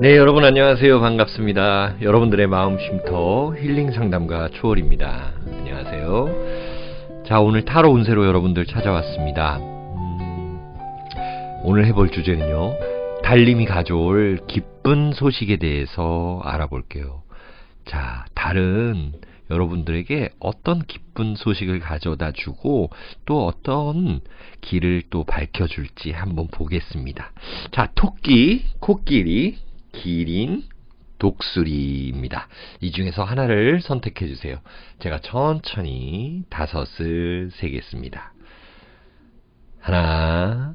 네, 여러분 안녕하세요. 반갑습니다. 여러분들의 마음 쉼터 힐링 상담가 초월입니다. 안녕하세요. 자, 오늘 타로 운세로 여러분들 찾아왔습니다. 오늘 해볼 주제는요, 달님이 가져올 기쁜 소식에 대해서 알아볼게요. 자, 달은 여러분들에게 어떤 기쁜 소식을 가져다 주고 또 어떤 길을 또 밝혀줄지 한번 보겠습니다. 자, 토끼, 코끼리, 기린, 독수리입니다. 이 중에서 하나를 선택해 주세요. 제가 천천히 5을 세겠습니다. 하나,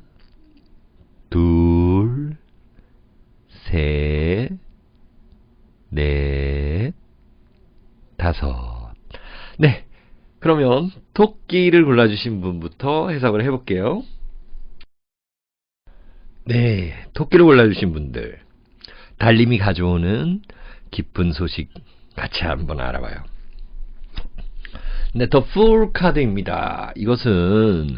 둘, 셋, 넷, 5. 네, 그러면 토끼를 골라주신 분부터 해석을 해볼게요. 네, 토끼를 골라주신 분들, 달님이 가져오는 기쁜 소식 같이 한번 알아봐요. 네, 더 풀 카드입니다. 이것은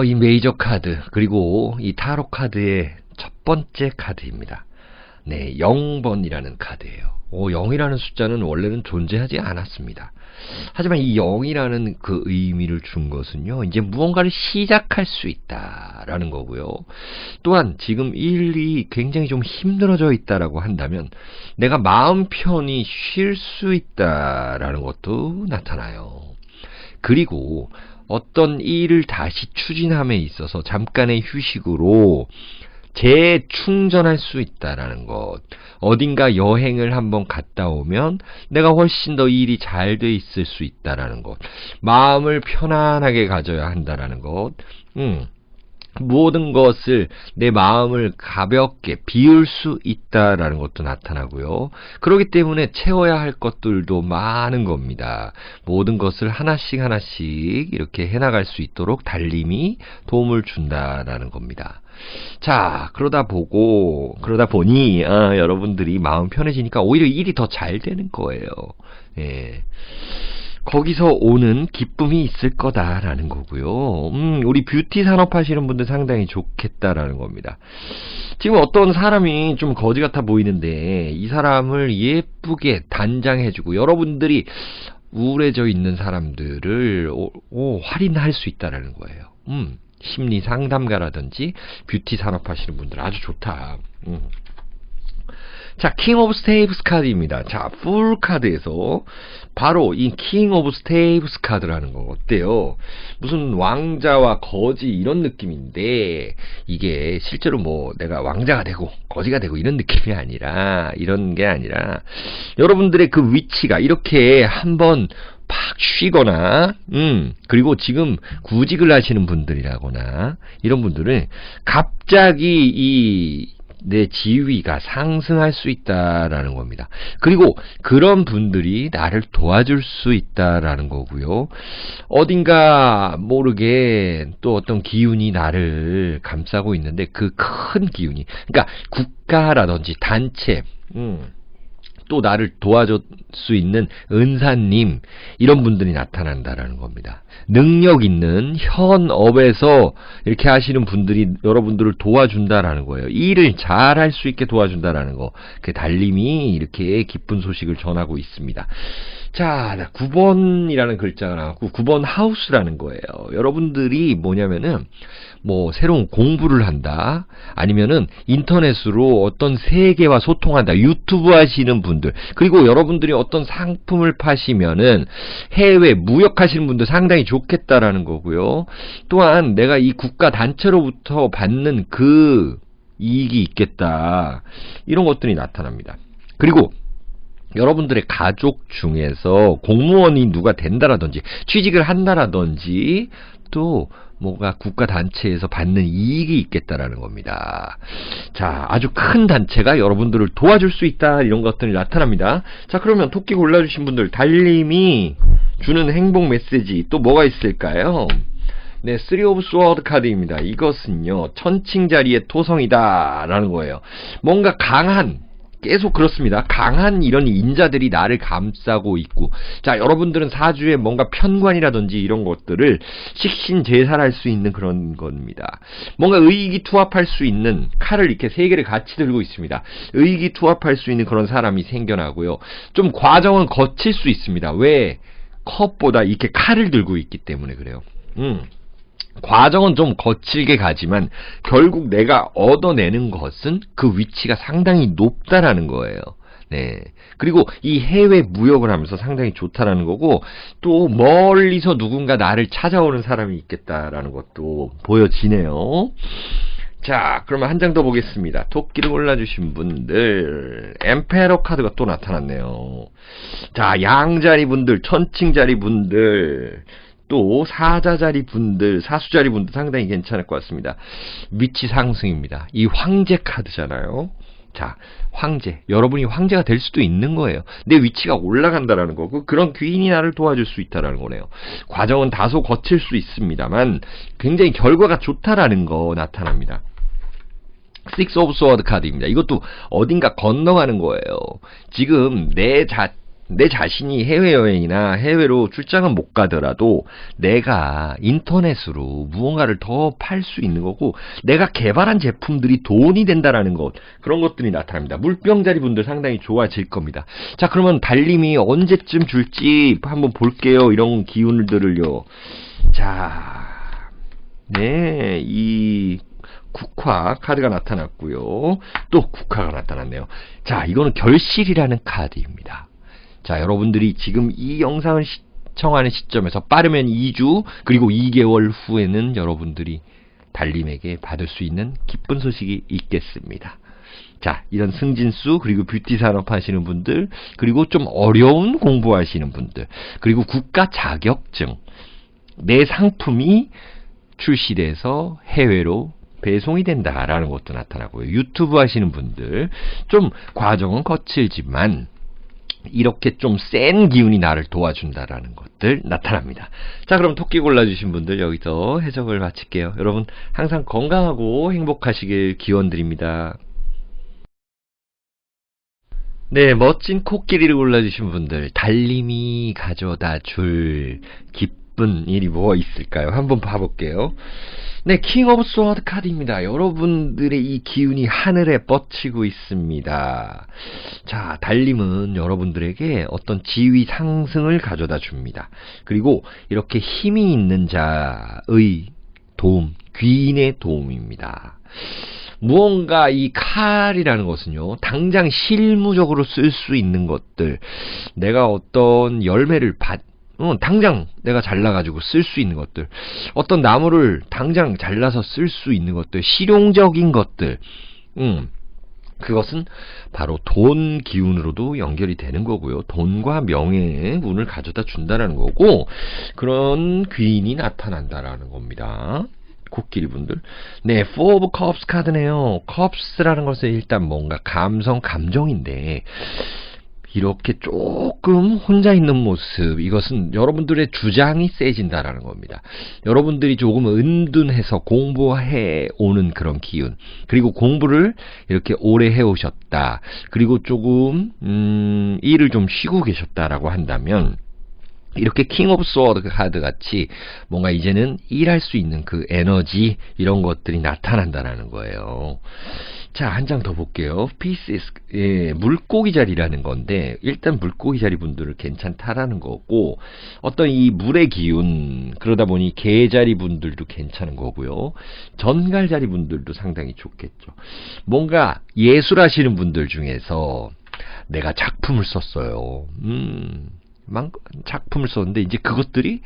이 메이저 카드 그리고 이 타로 카드의 첫 번째 카드입니다. 네, 0번이라는 카드예요. 0이라는 숫자는 원래는 존재하지 않았습니다. 하지만 이 0이라는 그 의미를 준 것은요, 이제 무언가를 시작할 수 있다라는 거고요. 또한 지금 일이 굉장히 좀 힘들어져 있다라고 한다면 내가 마음 편히 쉴 수 있다라는 것도 나타나요. 그리고 어떤 일을 다시 추진함에 있어서 잠깐의 휴식으로 재충전할 수 있다라는 것. 어딘가 여행을 한번 갔다 오면 내가 훨씬 더 일이 잘 돼 있을 수 있다라는 것. 마음을 편안하게 가져야 한다라는 것. 모든 것을 내 마음을 가볍게 비울 수 있다라는 것도 나타나고요. 그렇기 때문에 채워야 할 것들도 많은 겁니다. 모든 것을 하나씩 하나씩 이렇게 해나갈 수 있도록 달님이 도움을 준다라는 겁니다. 자, 그러다 보니 여러분들이 마음 편해지니까 오히려 일이 더 잘 되는 거예요. 예. 거기서 오는 기쁨이 있을 거다라는 거고요. 우리 뷰티 산업 하시는 분들 상당히 좋겠다라는 겁니다. 지금 어떤 사람이 좀 거지 같아 보이는데 이 사람을 예쁘게 단장해주고 여러분들이 우울해져 있는 사람들을 할인할 수 있다라는 거예요. 심리 상담가라든지 뷰티 산업 하시는 분들 아주 좋다. 자, 킹 오브 스테이브스 카드입니다. 자, 풀 카드에서 바로 이 킹 오브 스테이브스 카드라는 거 어때요? 무슨 왕자와 거지 이런 느낌인데 이게 실제로 뭐 내가 왕자가 되고 거지가 되고 이런 느낌이 아니라 이런 게 아니라 여러분들의 그 위치가 이렇게 한번 팍 쉬거나 그리고 지금 구직을 하시는 분들이라거나 이런 분들은 갑자기 내 지위가 상승할 수 있다라는 겁니다. 그리고 그런 분들이 나를 도와줄 수 있다라는 거고요. 어딘가 모르게 또 어떤 기운이 나를 감싸고 있는데 그 큰 기운이, 그러니까 국가라든지 단체, 또 나를 도와줄 수 있는 은사님 이런 분들이 나타난다라는 겁니다. 능력 있는 현업에서 이렇게 하시는 분들이 여러분들을 도와준다라는 거예요. 일을 잘 할 수 있게 도와준다라는 거. 그 달님이 이렇게 기쁜 소식을 전하고 있습니다. 자, 9번이라는 글자가 나왔고 9번 하우스라는 거예요. 여러분들이 뭐냐면은 뭐 새로운 공부를 한다, 아니면은 인터넷으로 어떤 세계와 소통한다, 유튜브 하시는 분들, 그리고 여러분들이 어떤 상품을 파시면은 해외 무역하시는 분들 상당히 좋겠다라는 거고요. 또한 내가 이 국가 단체로부터 받는 그 이익이 있겠다, 이런 것들이 나타납니다. 그리고 여러분들의 가족 중에서 공무원이 누가 된다라든지 취직을 한다라든지 또 뭔가 국가 단체에서 받는 이익이 있겠다라는 겁니다. 자, 아주 큰 단체가 여러분들을 도와줄 수 있다, 이런 것들이 나타납니다. 자, 그러면 토끼 골라주신 분들, 달님이 주는 행복 메시지 또 뭐가 있을까요? 네, 3 of Swords 카드입니다. 이것은요, 천칭자리의 토성이다 라는 거예요. 뭔가 강한 계속 그렇습니다. 강한 이런 인자들이 나를 감싸고 있고, 자, 여러분들은 사주에 뭔가 편관이라든지 이런 것들을 식신제살할 수 있는 그런 겁니다. 뭔가 의기투합할 수 있는 칼을 이렇게 세 개를 같이 들고 있습니다. 의기투합할 수 있는 그런 사람이 생겨나고요. 좀 과정은 거칠 수 있습니다. 왜? 컵보다 이렇게 칼을 들고 있기 때문에 그래요. 과정은 좀 거칠게 가지만 결국 내가 얻어내는 것은 그 위치가 상당히 높다라는 거예요. 네. 그리고 이 해외 무역을 하면서 상당히 좋다라는 거고, 또 멀리서 누군가 나를 찾아오는 사람이 있겠다라는 것도 보여지네요. 자, 그러면 한 장 더 보겠습니다. 토끼를 골라주신 분들, 엠페러 카드가 또 나타났네요. 자, 양자리 분들, 천칭자리 분들, 또 사자자리 분들, 사수자리 분들 상당히 괜찮을 것 같습니다. 위치 상승입니다. 이 황제 카드잖아요. 자, 황제. 여러분이 황제가 될 수도 있는 거예요. 내 위치가 올라간다라는 거고, 그런 귀인이 나를 도와줄 수 있다라는 거네요. 과정은 다소 거칠 수 있습니다만 굉장히 결과가 좋다라는 거 나타납니다. Six of Swords 카드입니다. 이것도 어딘가 건너가는 거예요. 지금 내 자신이 해외여행이나 해외로 출장은 못 가더라도 내가 인터넷으로 무언가를 더 팔 수 있는 거고, 내가 개발한 제품들이 돈이 된다라는 것, 그런 것들이 나타납니다. 물병자리 분들 상당히 좋아질 겁니다. 자, 그러면 달님이 언제쯤 줄지 한번 볼게요. 이런 기운들을요. 자, 네, 이 국화 카드가 나타났고요. 또 국화가 나타났네요. 자, 이거는 결실이라는 카드입니다. 자, 여러분들이 지금 이 영상을 시청하는 시점에서 빠르면 2주, 그리고 2개월 후에는 여러분들이 달님에게 받을 수 있는 기쁜 소식이 있겠습니다. 자, 이런 승진수, 그리고 뷰티 산업 하시는 분들, 그리고 좀 어려운 공부하시는 분들, 그리고 국가 자격증, 내 상품이 출시돼서 해외로 배송이 된다라는 것도 나타나고요. 유튜브 하시는 분들, 좀 과정은 거칠지만 이렇게 좀 센 기운이 나를 도와준다라는 것들 나타납니다. 자, 그럼 토끼 골라주신 분들 여기서 해석을 마칠게요. 여러분 항상 건강하고 행복하시길 기원드립니다. 네, 멋진 코끼리를 골라주신 분들, 달님이 가져다 줄 기쁜 일이 뭐가 있을까요? 한번 봐볼게요. 네, 킹 오브 스워드 카드입니다. 여러분들의 이 기운이 하늘에 뻗치고 있습니다. 자, 달님은 여러분들에게 어떤 지위 상승을 가져다 줍니다. 그리고 이렇게 힘이 있는 자의 도움, 귀인의 도움입니다. 무언가 이 칼이라는 것은요, 당장 실무적으로 쓸 수 있는 것들, 내가 어떤 열매를 당장 내가 잘라가지고 쓸 수 있는 것들, 어떤 나무를 당장 잘라서 쓸 수 있는 것들, 실용적인 것들, 그것은 바로 돈 기운으로도 연결이 되는 거고요. 돈과 명예의 운을 가져다 준다라는 거고, 그런 귀인이 나타난다라는 겁니다. 코끼리 분들. 네, Four of Cups 카드네요. Cups라는 것은 일단 뭔가 감정인데, 이렇게 조금 혼자 있는 모습, 이것은 여러분들의 주장이 세진다라는 겁니다. 여러분들이 조금 은둔해서 공부해 오는 그런 기운, 그리고 공부를 이렇게 오래 해오셨다, 그리고 조금 일을 좀 쉬고 계셨다라고 한다면, 이렇게 킹 오브 스워드 카드 같이 뭔가 이제는 일할 수 있는 그 에너지, 이런 것들이 나타난다라는 거예요. 자, 한 장 더 볼게요. 피시스, 예, 물고기 자리라는 건데, 일단 물고기 자리 분들은 괜찮다라는 거고, 어떤 이 물의 기운, 그러다 보니 개 자리 분들도 괜찮은 거고요. 전갈 자리 분들도 상당히 좋겠죠. 뭔가 예술하시는 분들 중에서 내가 작품을 썼어요. 작품을 썼는데 이제 그것들이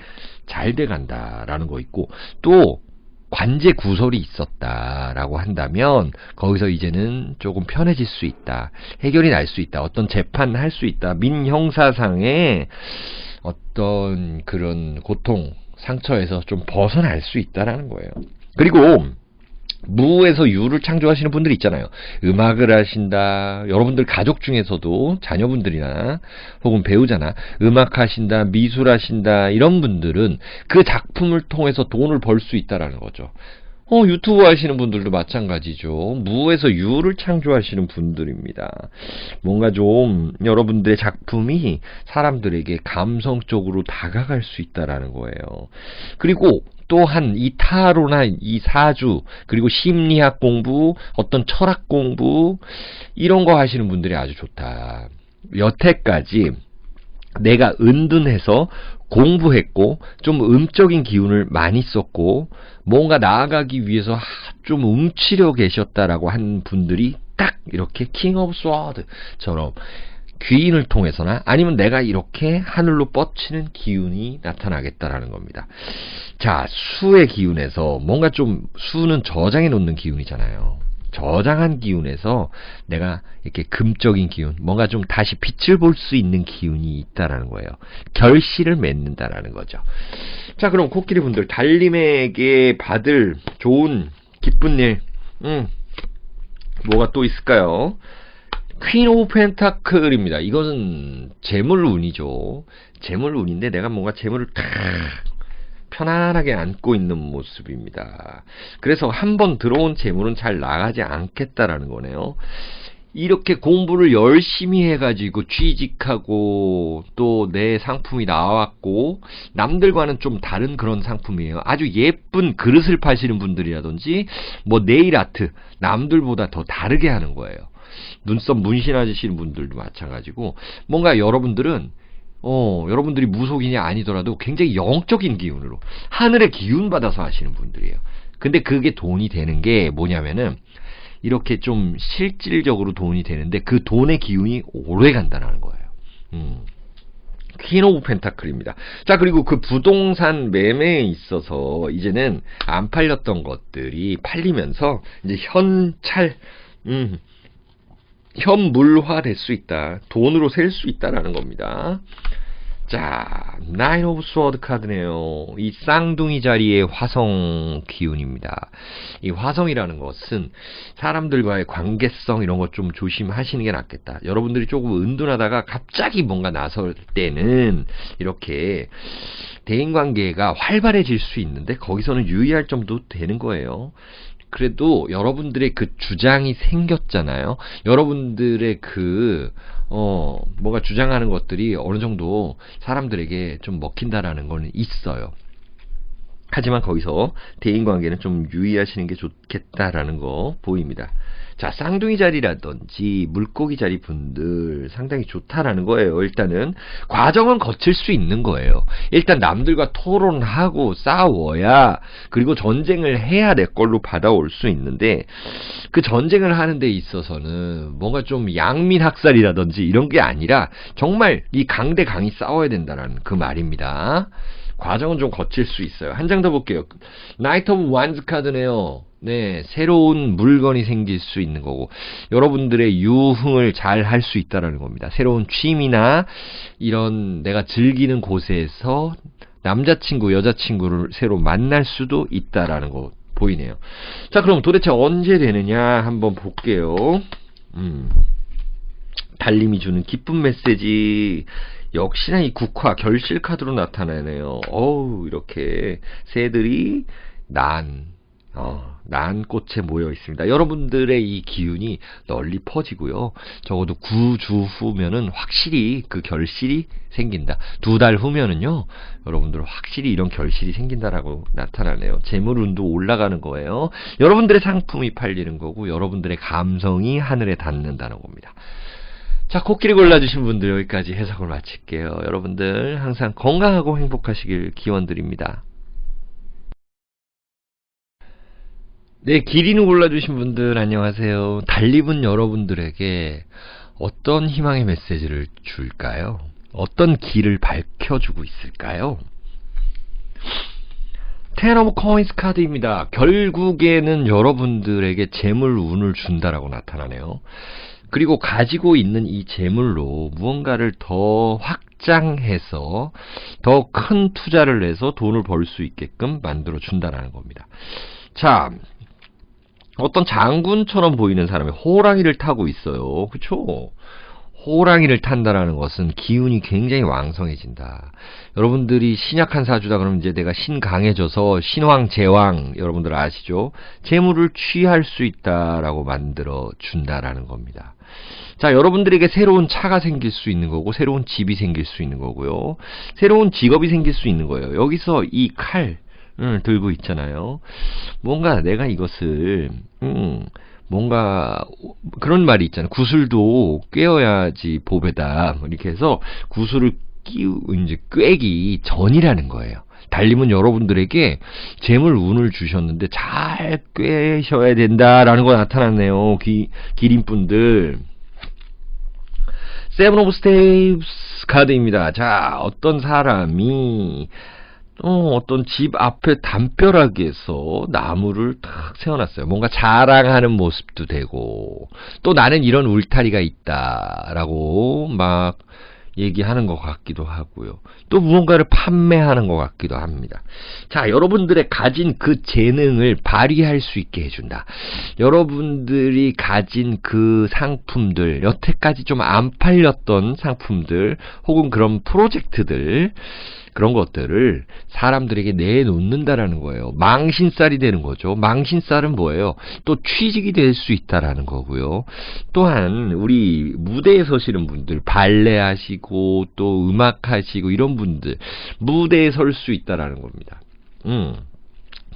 잘 돼간다라는 거 있고, 또 관제 구설이 있었다라고 한다면 거기서 이제는 조금 편해질 수 있다, 해결이 날 수 있다, 어떤 재판을 할 수 있다, 민형사상의 어떤 그런 고통, 상처에서 좀 벗어날 수 있다라는 거예요. 그리고 무에서 유를 창조하시는 분들이 있잖아요. 음악을 하신다, 여러분들 가족 중에서도 자녀분들이나 혹은 배우자나 음악하신다, 미술하신다, 이런 분들은 그 작품을 통해서 돈을 벌 수 있다라는 거죠. 유튜브 하시는 분들도 마찬가지죠. 무에서 유를 창조하시는 분들입니다. 뭔가 좀 여러분들의 작품이 사람들에게 감성적으로 다가갈 수 있다라는 거예요. 그리고 또한 이 타로나 이 사주, 그리고 심리학 공부, 어떤 철학 공부, 이런 거 하시는 분들이 아주 좋다. 여태까지 내가 은둔해서 공부했고 좀 음적인 기운을 많이 썼고 뭔가 나아가기 위해서 좀 움츠려 계셨다라고 한 분들이 딱 이렇게 킹 오브 스워드처럼 귀인을 통해서나 아니면 내가 이렇게 하늘로 뻗치는 기운이 나타나겠다라는 겁니다. 자, 수의 기운에서 뭔가 좀 수는 저장해 놓는 기운이잖아요. 저장한 기운에서 내가 이렇게 금적인 기운, 뭔가 좀 다시 빛을 볼 수 있는 기운이 있다라는 거예요. 결실을 맺는다라는 거죠. 자, 그럼 코끼리 분들, 달님에게 받을 좋은 기쁜 일, 뭐가 또 있을까요? 퀸 오브 펜타클입니다. 이것은 재물운이죠. 재물운인데 내가 뭔가 재물을 탁 편안하게 안고 있는 모습입니다. 그래서 한번 들어온 재물은 잘 나가지 않겠다라는 거네요. 이렇게 공부를 열심히 해가지고 취직하고 또 내 상품이 나왔고 남들과는 좀 다른 그런 상품이에요. 아주 예쁜 그릇을 파시는 분들이라든지 뭐 네일 아트, 남들보다 더 다르게 하는 거예요. 눈썹 문신하시는 분들도 마찬가지고 뭔가 여러분들은 여러분들이 무속인이 아니더라도 굉장히 영적인 기운으로 하늘의 기운 받아서 하시는 분들이에요. 근데 그게 돈이 되는 게 뭐냐면은 이렇게 좀 실질적으로 돈이 되는데 그 돈의 기운이 오래 간다는 거예요. 퀸 오브 펜타클입니다. 자, 그리고 그 부동산 매매에 있어서 이제는 안 팔렸던 것들이 팔리면서 이제 현물화 될 수 있다. 돈으로 셀 수 있다라는 겁니다. 자, 나인 오브 스워드 카드네요. 이 쌍둥이 자리의 화성 기운입니다. 이 화성이라는 것은 사람들과의 관계성 이런 것 좀 조심하시는 게 낫겠다. 여러분들이 조금 은둔하다가 갑자기 뭔가 나설 때는 이렇게 대인관계가 활발해질 수 있는데 거기서는 유의할 점도 되는 거예요. 그래도 여러분들의 그 주장이 생겼잖아요. 여러분들의 뭔가 주장하는 것들이 어느 정도 사람들에게 좀 먹힌다라는 건 있어요. 하지만 거기서 대인관계는 좀 유의하시는 게 좋겠다라는 거 보입니다. 자, 쌍둥이 자리라든지 물고기 자리 분들 상당히 좋다라는 거예요. 일단은 과정은 거칠 수 있는 거예요. 일단 남들과 토론하고 싸워야 그리고 전쟁을 해야 내 걸로 받아올 수 있는데 그 전쟁을 하는 데 있어서는 뭔가 좀 양민학살이라든지 이런 게 아니라 정말 이 강대 강이 싸워야 된다는 그 말입니다. 과정은 좀 거칠 수 있어요. 한 장 더 볼게요. 나이트 오브 완즈 카드네요. 네, 새로운 물건이 생길 수 있는 거고 여러분들의 유흥을 잘 할 수 있다라는 겁니다. 새로운 취미나 이런 내가 즐기는 곳에서 남자친구, 여자친구를 새로 만날 수도 있다라는 거 보이네요. 자, 그럼 도대체 언제 되느냐 한번 볼게요. 달님이 주는 기쁜 메시지 역시나 이 국화 결실 카드로 나타나네요. 이렇게 새들이 난 꽃에 모여 있습니다. 여러분들의 이 기운이 널리 퍼지고요. 적어도 9주 후면은 확실히 그 결실이 생긴다. 2달 후면은요, 여러분들 확실히 이런 결실이 생긴다라고 나타나네요. 재물운도 올라가는 거예요. 여러분들의 상품이 팔리는 거고, 여러분들의 감성이 하늘에 닿는다는 겁니다. 자, 코끼리 골라주신 분들 여기까지 해석을 마칠게요. 여러분들 항상 건강하고 행복하시길 기원드립니다. 네, 기린을 골라주신 분들 안녕하세요. 달립은 여러분들에게 어떤 희망의 메시지를 줄까요? 어떤 길을 밝혀주고 있을까요? 텐 오브 코인스 카드입니다. 결국에는 여러분들에게 재물 운을 준다라고 나타나네요. 그리고 가지고 있는 이 재물로 무언가를 더 확장해서 더 큰 투자를 해서 돈을 벌 수 있게끔 만들어 준다라는 겁니다. 자, 어떤 장군처럼 보이는 사람이 호랑이를 타고 있어요. 그쵸? 호랑이를 탄다라는 것은 기운이 굉장히 왕성해진다. 여러분들이 신약한 사주다 그러면 이제 내가 신강해져서 신왕, 제왕, 여러분들 아시죠? 재물을 취할 수 있다라고 만들어 준다라는 겁니다. 자, 여러분들에게 새로운 차가 생길 수 있는 거고, 새로운 집이 생길 수 있는 거고요. 새로운 직업이 생길 수 있는 거예요. 여기서 이 칼을 들고 있잖아요. 뭔가 내가 이것을, 뭔가 그런 말이 있잖아요. 구슬도 꿰어야지 보배다. 이렇게 해서 구슬을 이제 꿰기 전이라는 거예요. 달님은 여러분들에게 재물 운을 주셨는데 잘 꿰셔야 된다라는 거 나타났네요. 기린분들. 세븐 오브 스테이프스 카드입니다. 자, 어떤 사람이 어떤 집 앞에 담벼락에서 나무를 탁 세워놨어요. 뭔가 자랑하는 모습도 되고, 또 나는 이런 울타리가 있다라고 막 얘기하는 것 같기도 하고요. 또 무언가를 판매하는 것 같기도 합니다. 자, 여러분들의 가진 그 재능을 발휘할 수 있게 해준다. 여러분들이 가진 그 상품들, 여태까지 좀 안 팔렸던 상품들, 혹은 그런 프로젝트들, 그런 것들을 사람들에게 내놓는다라는 거예요. 망신살이 되는 거죠. 망신살은 뭐예요? 또 취직이 될 수 있다라는 거고요. 또한 우리 무대에 서시는 분들, 발레 하시고 또 음악 하시고 이런 분들 무대에 설 수 있다라는 겁니다.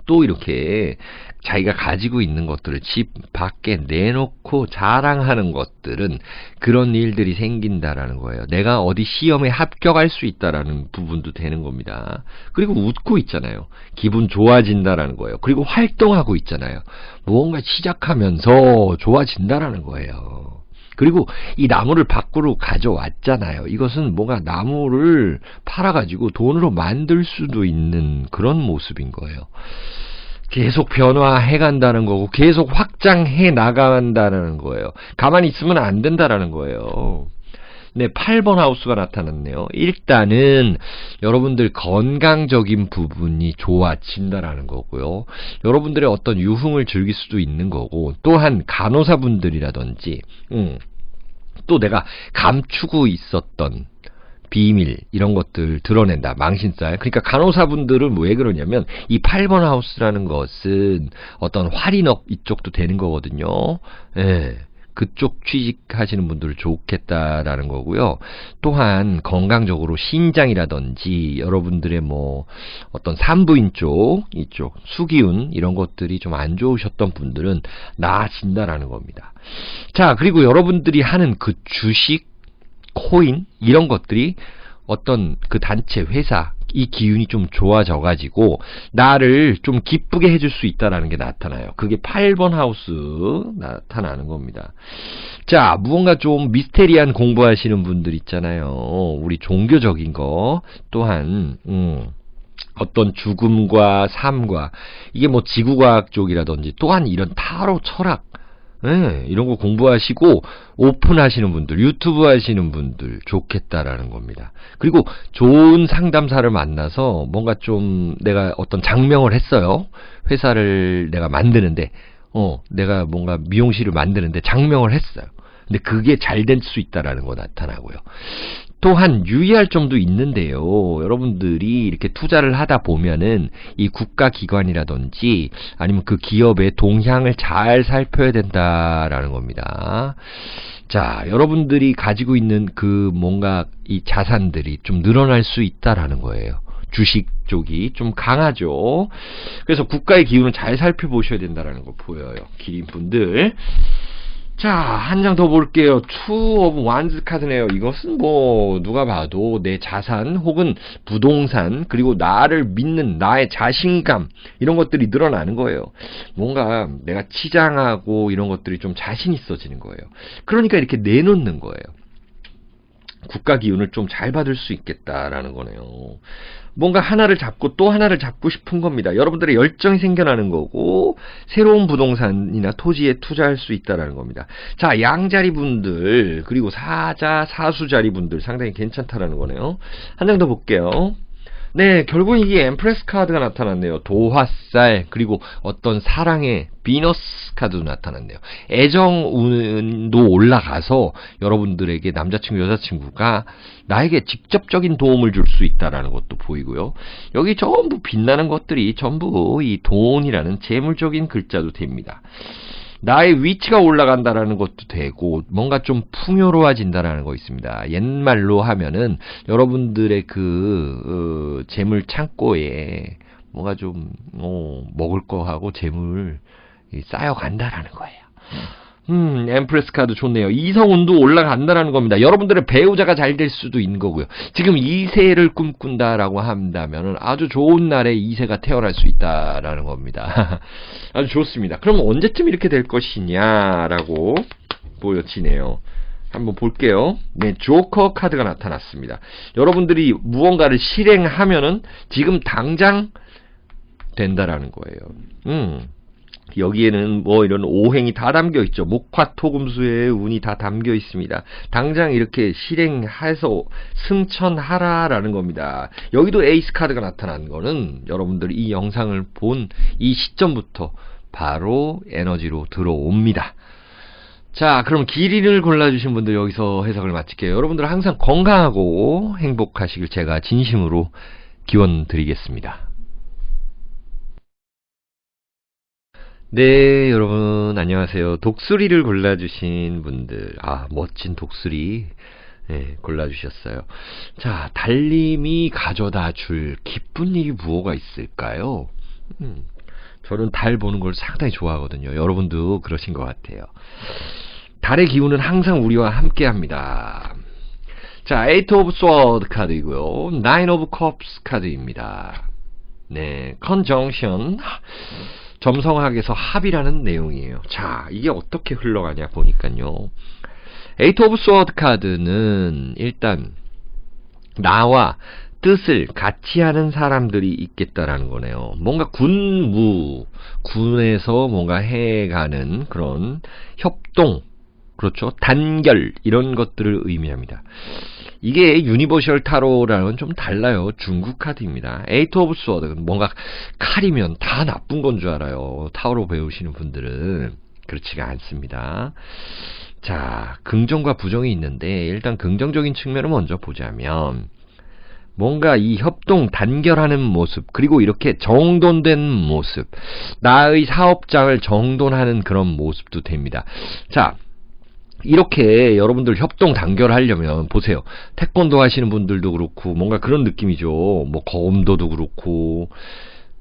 또 이렇게 자기가 가지고 있는 것들을 집 밖에 내놓고 자랑하는 것들은 그런 일들이 생긴다라는 거예요. 내가 어디 시험에 합격할 수 있다라는 부분도 되는 겁니다. 그리고 웃고 있잖아요. 기분 좋아진다라는 거예요. 그리고 활동하고 있잖아요. 무언가 시작하면서 좋아진다라는 거예요. 그리고 이 나무를 밖으로 가져왔잖아요. 이것은 뭔가 나무를 팔아가지고 돈으로 만들 수도 있는 그런 모습인 거예요. 계속 변화해 간다는 거고, 계속 확장해 나간다는 거예요. 가만히 있으면 안 된다라는 거예요. 네, 8번 하우스가 나타났네요. 일단은 여러분들 건강적인 부분이 좋아진다라는 거고요. 여러분들의 어떤 유흥을 즐길 수도 있는 거고, 또한 간호사분들이라든지 또 내가 감추고 있었던 비밀 이런 것들 드러낸다. 망신살. 그러니까 간호사분들은 왜 그러냐면 이 8번 하우스라는 것은 어떤 할인업 이쪽도 되는 거거든요. 예. 그쪽 취직하시는 분들 좋겠다라는 거고요. 또한 건강적으로 신장이라든지 여러분들의 뭐 어떤 산부인 쪽, 이쪽 수기운 이런 것들이 좀 안 좋으셨던 분들은 나아진다라는 겁니다. 자, 그리고 여러분들이 하는 그 주식, 코인 이런 것들이 어떤 그 단체 회사 이 기운이 좀 좋아져가지고 나를 좀 기쁘게 해줄 수 있다는 게 나타나요. 그게 8번 하우스 나타나는 겁니다. 자, 무언가 좀 미스테리한 공부하시는 분들 있잖아요. 우리 종교적인 거 또한 어떤 죽음과 삶과 이게 뭐 지구과학 쪽이라든지 또한 이런 타로 철학 네, 이런 거 공부하시고 오픈하시는 분들, 유튜브 하시는 분들 좋겠다라는 겁니다. 그리고 좋은 상담사를 만나서 뭔가 좀 내가 어떤 장명을 했어요. 회사를 내가 만드는데 내가 뭔가 미용실을 만드는데 장명을 했어요. 근데 그게 잘 될 수 있다라는 거 나타나고요. 또한 유의할 점도 있는데요. 여러분들이 이렇게 투자를 하다 보면은 이 국가기관이라든지 아니면 그 기업의 동향을 잘 살펴야 된다라는 겁니다. 자, 여러분들이 가지고 있는 그 뭔가 이 자산들이 좀 늘어날 수 있다라는 거예요. 주식 쪽이 좀 강하죠. 그래서 국가의 기운을 잘 살펴보셔야 된다라는 거 보여요. 기린분들. 자, 한 장 더 볼게요. 투 오브 완즈 카드네요. 이것은 뭐 누가 봐도 내 자산 혹은 부동산 그리고 나를 믿는 나의 자신감 이런 것들이 늘어나는 거예요. 뭔가 내가 치장하고 이런 것들이 좀 자신 있어지는 거예요. 그러니까 이렇게 내놓는 거예요. 국가 기운을 좀 잘 받을 수 있겠다라는 거네요. 뭔가 하나를 잡고 또 하나를 잡고 싶은 겁니다. 여러분들의 열정이 생겨나는 거고 새로운 부동산이나 토지에 투자할 수 있다라는 겁니다. 자, 양자리 분들 그리고 사자, 사수자리 분들 상당히 괜찮다라는 거네요. 한 장 더 볼게요. 네, 결국 이게 엠프레스 카드가 나타났네요. 도화살, 그리고 어떤 사랑의 비너스 카드도 나타났네요. 애정 운도 올라가서 여러분들에게 남자친구, 여자친구가 나에게 직접적인 도움을 줄 수 있다라는 것도 보이고요. 여기 전부 빛나는 것들이 전부 이 돈이라는 재물적인 글자도 됩니다. 나의 위치가 올라간다라는 것도 되고 뭔가 좀 풍요로워진다라는 거 있습니다. 옛말로 하면은 여러분들의 그 재물 창고에 뭔가 좀 먹을 거하고 재물 쌓여간다라는 거예요. 엠프레스 카드 좋네요. 이성운도 올라간다라는 겁니다. 여러분들의 배우자가 잘 될 수도 있는 거고요. 지금 2세를 꿈꾼다라고 한다면 아주 좋은 날에 2세가 태어날 수 있다라는 겁니다. 아주 좋습니다. 그럼 언제쯤 이렇게 될 것이냐라고 보여지네요. 한번 볼게요. 네, 조커 카드가 나타났습니다. 여러분들이 무언가를 실행하면은 지금 당장 된다라는 거예요. 여기에는 뭐 이런 오행이 다 담겨 있죠. 목화토금수의 운이 다 담겨 있습니다. 당장 이렇게 실행해서 승천하라라는 겁니다. 여기도 에이스 카드가 나타난 거는 여러분들이 이 영상을 본 이 시점부터 바로 에너지로 들어옵니다. 자, 그럼 길이를 골라주신 분들 여기서 해석을 마칠게요. 여러분들 항상 건강하고 행복하시길 제가 진심으로 기원 드리겠습니다. 네, 여러분 안녕하세요. 독수리를 골라주신 분들, 멋진 독수리 골라주셨어요. 자, 달님이 가져다 줄 기쁜 일이 무엇가 있을까요? 저는 달 보는 걸 상당히 좋아하거든요. 여러분도 그러신 것 같아요. 달의 기운은 항상 우리와 함께 합니다. 자, 에이트 오브 스워드 카드이고요. 나인 오브 컵스 카드입니다. 네, 컨정션, 점성학에서 합이라는 내용이에요. 자, 이게 어떻게 흘러가냐 보니까요. 에이트 오브 스워드 카드는 일단 나와 뜻을 같이 하는 사람들이 있겠다라는 거네요. 뭔가 군에서 뭔가 해가는 그런 협동, 그렇죠? 단결, 이런 것들을 의미합니다. 이게 유니버셜 타로랑은 좀 달라요. 중국 카드입니다. 에이트 오브 스워드는 뭔가 칼이면 다 나쁜 건 줄 알아요. 타로 배우시는 분들은 그렇지가 않습니다. 자, 긍정과 부정이 있는데 일단 긍정적인 측면을 먼저 보자면 뭔가 이 협동, 단결하는 모습, 그리고 이렇게 정돈된 모습, 나의 사업장을 정돈하는 그런 모습도 됩니다. 자, 이렇게 여러분들 협동 단결하려면 보세요. 태권도 하시는 분들도 그렇고 뭔가 그런 느낌이죠. 뭐 검도도 그렇고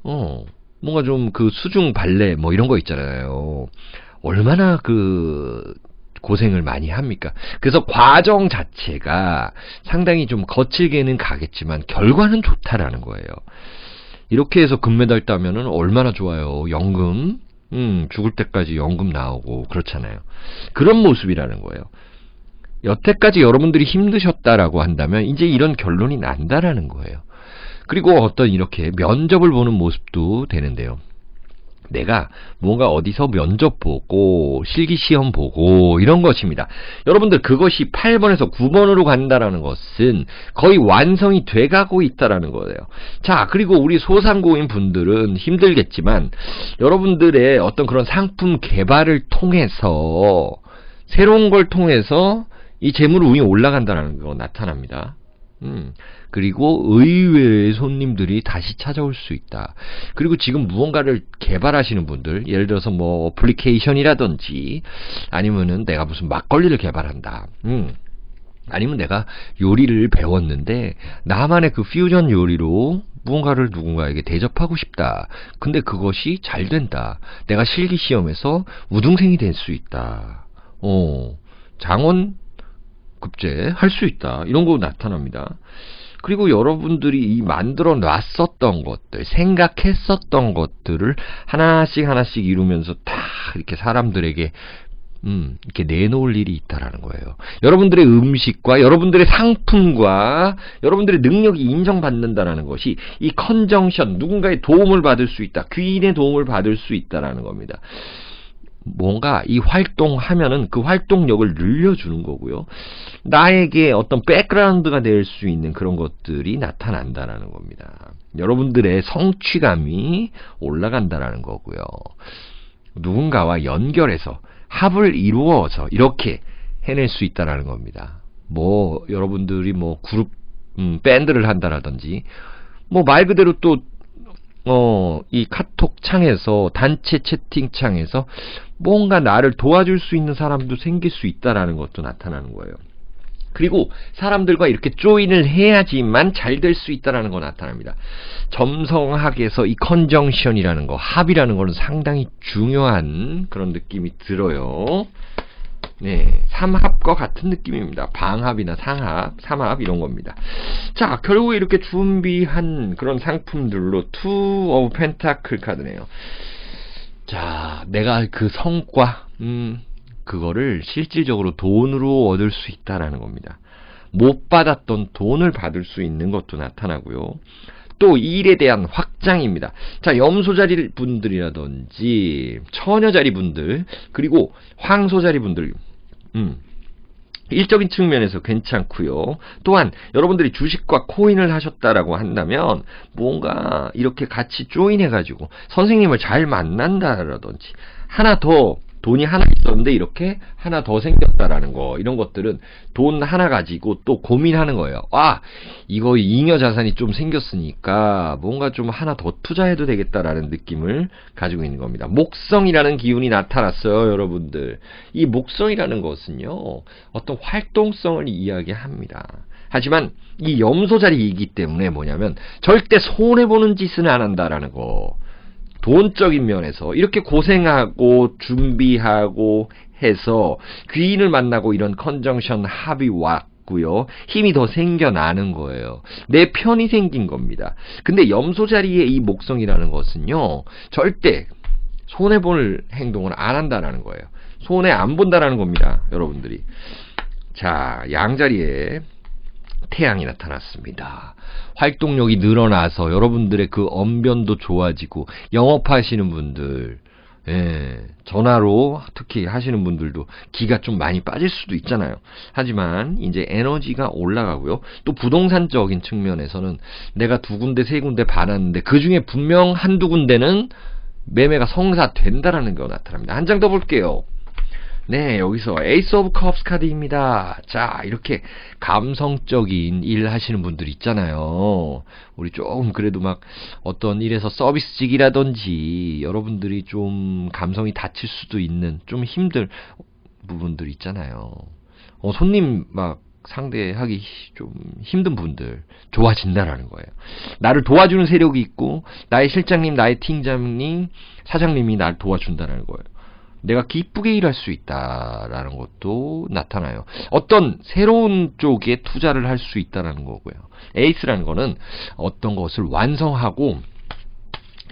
뭔가 좀 그 수중 발레 뭐 이런 거 있잖아요. 얼마나 그 고생을 많이 합니까? 그래서 과정 자체가 상당히 좀 거칠게는 가겠지만 결과는 좋다라는 거예요. 이렇게 해서 금메달 따면은 얼마나 좋아요. 연금, 죽을 때까지 연금 나오고 그렇잖아요. 그런 모습이라는 거예요. 여태까지 여러분들이 힘드셨다라고 한다면 이제 이런 결론이 난다라는 거예요. 그리고 어떤 이렇게 면접을 보는 모습도 되는데요. 내가 뭔가 어디서 면접 보고 실기시험 보고 이런 것입니다. 여러분들 그것이 8번에서 9번으로 간다라는 것은 거의 완성이 돼가고 있다라는 거예요. 자, 그리고 우리 소상공인 분들은 힘들겠지만 여러분들의 어떤 그런 상품 개발을 통해서 새로운 걸 통해서 이 재물 운이 올라간다는 거 나타납니다. 그리고 의외의 손님들이 다시 찾아올 수 있다. 그리고 지금 무언가를 개발하시는 분들, 예를 들어서 뭐 어플리케이션이라든지 아니면은 내가 무슨 막걸리를 개발한다. 아니면 내가 요리를 배웠는데 나만의 그 퓨전 요리로 무언가를 누군가에게 대접하고 싶다. 근데 그것이 잘 된다. 내가 실기시험에서 우등생이 될 수 있다. 장원 급제 할 수 있다. 이런 거 나타납니다. 그리고 여러분들이 이 만들어 놨었던 것들, 생각했었던 것들을 하나씩 이루면서 다 이렇게 사람들에게 이렇게 내놓을 일이 있다라는 거예요. 여러분들의 음식과 여러분들의 상품과 여러분들의 능력이 인정받는다라는 것이 이 컨정션, 누군가의 도움을 받을 수 있다. 귀인의 도움을 받을 수 있다라는 겁니다. 뭔가 이 활동하면은 그 활동력을 늘려주는 거고요. 나에게 어떤 백그라운드가 될 수 있는 그런 것들이 나타난다라는 겁니다. 여러분들의 성취감이 올라간다라는 거고요. 누군가와 연결해서 합을 이루어서 이렇게 해낼 수 있다라는 겁니다. 뭐 여러분들이 뭐 그룹 밴드를 한다라든지 뭐 말 그대로 또 이 카톡 창에서 단체 채팅 창에서 뭔가 나를 도와줄 수 있는 사람도 생길 수 있다라는 것도 나타나는 거예요. 그리고 사람들과 이렇게 조인을 해야지만 잘 될 수 있다라는 거 나타납니다. 점성학에서 이 컨정션이라는 거, 합이라는 거는 상당히 중요한 그런 느낌이 들어요. 네, 삼합과 같은 느낌입니다. 방합이나 상합, 삼합 이런 겁니다. 자, 결국에 이렇게 준비한 그런 상품들로 투 오브 펜타클 카드네요. 자, 내가 그 성과, 그거를 실질적으로 돈으로 얻을 수 있다라는 겁니다. 못 받았던 돈을 받을 수 있는 것도 나타나고요. 또 일에 대한 확장입니다. 자, 염소자리 분들이라든지 처녀자리 분들 그리고 황소자리 분들 일적인 측면에서 괜찮고요. 또한 여러분들이 주식과 코인을 하셨다라고 한다면 뭔가 이렇게 같이 조인해가지고 선생님을 잘 만난다라든지 하나 더 돈이 하나 있었는데 이렇게 하나 더 생겼다라는 거, 이런 것들은 돈 하나 가지고 또 고민하는 거예요. 아, 이거 잉여 자산이 좀 생겼으니까 뭔가 좀 하나 더 투자해도 되겠다라는 느낌을 가지고 있는 겁니다. 목성이라는 기운이 나타났어요, 여러분들. 이 목성이라는 것은요, 어떤 활동성을 이야기합니다. 하지만 이 염소자리이기 때문에 뭐냐면 절대 손해보는 짓은 안 한다라는 거. 돈적인 면에서 이렇게 고생하고 준비하고 해서 귀인을 만나고 이런 컨정션 합이 왔고요. 힘이 더 생겨나는 거예요. 내 편이 생긴 겁니다. 근데 염소 자리에 이 목성이라는 것은요, 절대 손해볼 행동을 안 한다라는 거예요. 손해 안 본다라는 겁니다, 여러분들이. 자, 양자리에 태양이 나타났습니다. 활동력이 늘어나서 여러분들의 그 언변도 좋아지고, 영업하시는 분들, 전화로 특히 하시는 분들도 기가 좀 많이 빠질 수도 있잖아요. 하지만 이제 에너지가 올라가고요. 또 부동산적인 측면에서는 내가 두 군데 세 군데 받았는데 그 중에 분명 한두 군데는 매매가 성사된다라는 거 나타납니다. 한 장 더 볼게요. 네, 여기서 에이스 오브 컵스 카드입니다. 자, 이렇게 감성적인 일 하시는 분들 있잖아요. 우리 조금 그래도 막 어떤 일에서 서비스직이라든지 여러분들이 좀 감성이 다칠 수도 있는 좀 힘들 부분들 있잖아요. 손님 막 상대하기 좀 힘든 분들 좋아진다라는 거예요. 나를 도와주는 세력이 있고 나의 실장님, 나의 팀장님, 사장님이 나를 도와준다는 거예요. 내가 기쁘게 일할 수 있다라는 것도 나타나요. 어떤 새로운 쪽에 투자를 할 수 있다는 거고요. 에이스라는 거는 어떤 것을 완성하고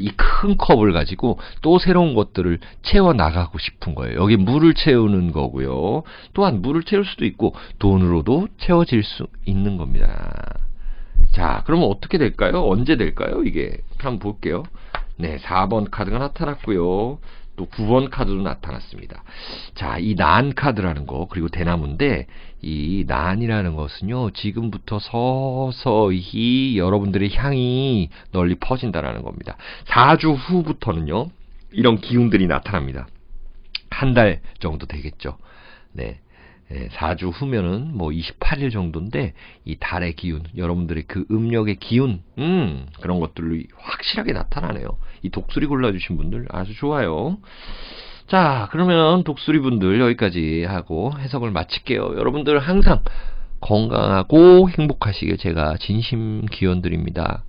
이 큰 컵을 가지고 또 새로운 것들을 채워나가고 싶은 거예요. 여기 물을 채우는 거고요. 또한 물을 채울 수도 있고 돈으로도 채워질 수 있는 겁니다. 자, 그러면 어떻게 될까요? 언제 될까요? 이게 한번 볼게요. 네, 4번 카드가 나타났고요. 또 9번 카드도 나타났습니다. 자, 이 난 카드라는 거, 그리고 대나무인데 이 난이라는 것은요, 지금부터 서서히 여러분들의 향이 널리 퍼진다라는 겁니다. 4주 후부터는요, 이런 기운들이 나타납니다. 한 달 정도 되겠죠. 네. 4주 후면은 뭐 28일 정도인데 이 달의 기운, 여러분들의 그 음력의 기운, 그런 것들로 확실하게 나타나네요. 이 독수리 골라주신 분들 아주 좋아요. 자, 그러면 독수리 분들 여기까지 하고 해석을 마칠게요. 여러분들 항상 건강하고 행복하시길 제가 진심 기원 드립니다.